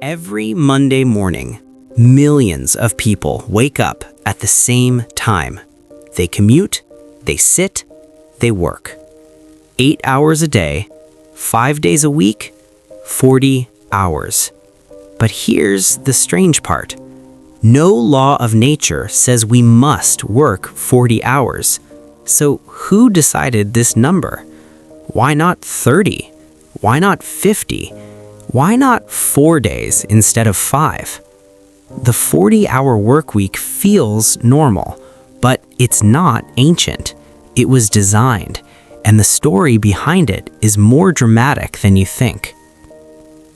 Every Monday morning, millions of people wake up at the same time. They commute, they sit, they work. 8 hours a day, 5 days a week, 40 hours. But here's the strange part. No law of nature says we must work 40 hours. So who decided this number? Why not 30? Why not 50? Why not 4 days instead of 5? The 40-hour workweek feels normal, but it's not ancient. It was designed, and the story behind it is more dramatic than you think.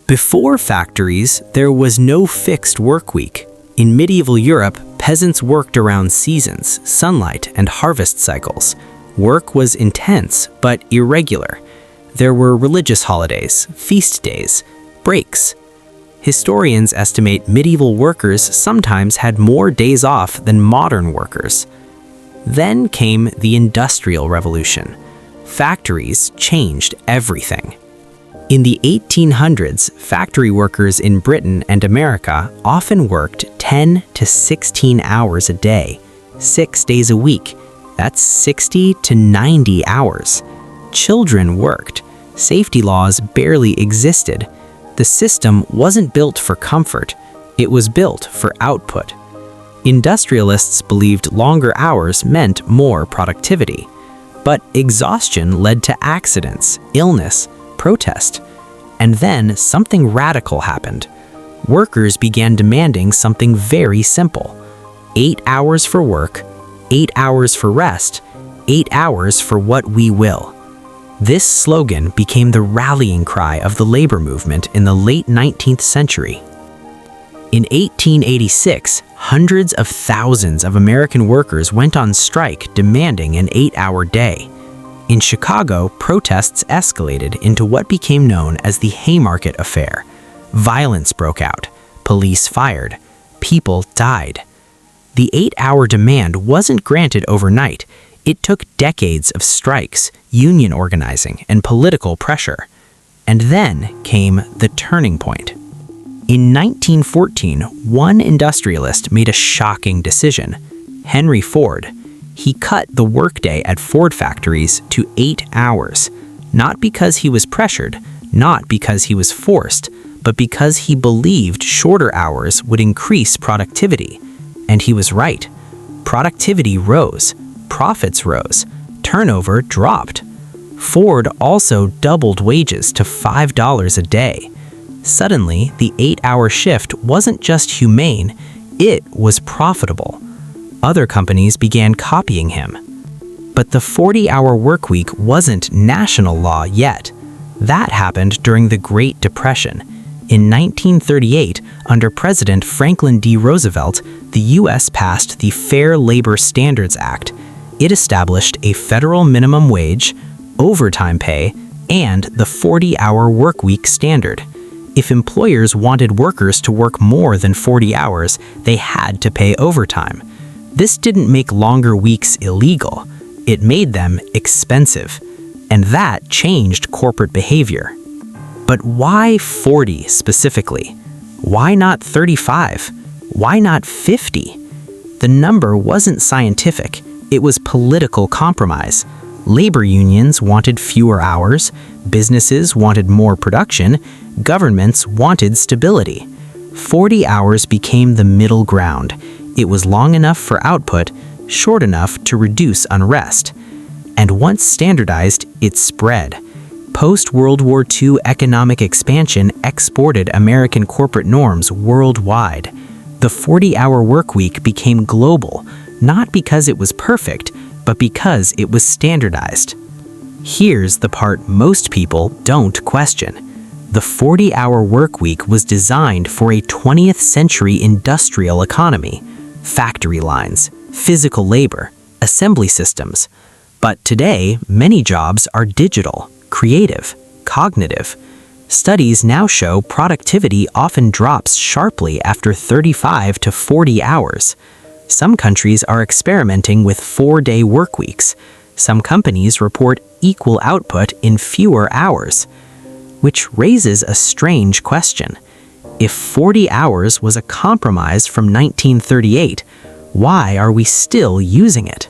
Before factories, there was no fixed workweek. In medieval Europe, peasants worked around seasons, sunlight, and harvest cycles. Work was intense but irregular. There were religious holidays, feast days, breaks. Historians estimate medieval workers sometimes had more days off than modern workers. Then came the Industrial Revolution. Factories changed everything. In the 1800s, factory workers in Britain and America often worked 10 to 16 hours a day, 6 days a week. That's 60 to 90 hours. Children worked. Safety laws barely existed. The system wasn't built for comfort, it was built for output. Industrialists believed longer hours meant more productivity. But exhaustion led to accidents, illness, protest. And then something radical happened. Workers began demanding something very simple. 8 hours for work, 8 hours for rest, 8 hours for what we will. This slogan became the rallying cry of the labor movement in the late 19th century. In 1886, hundreds of thousands of American workers went on strike demanding an 8-hour day. In Chicago, protests escalated into what became known as the Haymarket Affair. Violence broke out, police fired, people died. The 8-hour demand wasn't granted overnight. It took decades of strikes, union organizing, and political pressure. And then came the turning point. In 1914, one industrialist made a shocking decision. Henry Ford. He cut the workday at Ford factories to 8 hours, not because he was pressured, not because he was forced, but because he believed shorter hours would increase productivity. And he was right. Productivity rose. Profits rose, turnover dropped. Ford also doubled wages to $5 a day. Suddenly, the 8-hour shift wasn't just humane, it was profitable. Other companies began copying him. But the 40-hour workweek wasn't national law yet. That happened during the Great Depression. In 1938, under President Franklin D. Roosevelt, the U.S. passed the Fair Labor Standards Act. It established a federal minimum wage, overtime pay, and the 40-hour workweek standard. If employers wanted workers to work more than 40 hours, they had to pay overtime. This didn't make longer weeks illegal. It made them expensive. And that changed corporate behavior. But why 40 specifically? Why not 35? Why not 50? The number wasn't scientific. It was political compromise. Labor unions wanted fewer hours, businesses wanted more production, governments wanted stability. 40 hours became the middle ground. It was long enough for output, short enough to reduce unrest. And once standardized, it spread. Post-World War II economic expansion exported American corporate norms worldwide. The 40-hour workweek became global, not because it was perfect, but because it was standardized. Here's the part most people don't question. The 40-hour workweek was designed for a 20th century industrial economy. Factory lines, physical labor, assembly systems. But today, many jobs are digital, creative, cognitive. Studies now show productivity often drops sharply after 35 to 40 hours. Some countries are experimenting with 4-day workweeks. Some companies report equal output in fewer hours. Which raises a strange question. If 40 hours was a compromise from 1938, why are we still using it?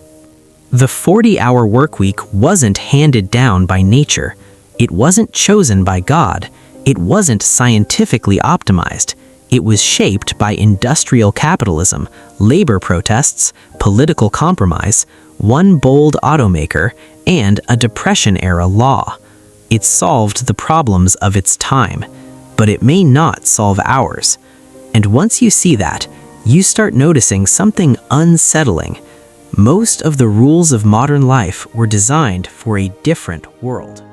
The 40-hour workweek wasn't handed down by nature. It wasn't chosen by God. It wasn't scientifically optimized. It was shaped by industrial capitalism, labor protests, political compromise, one bold automaker, and a Depression-era law. It solved the problems of its time, but it may not solve ours. And once you see that, you start noticing something unsettling. Most of the rules of modern life were designed for a different world.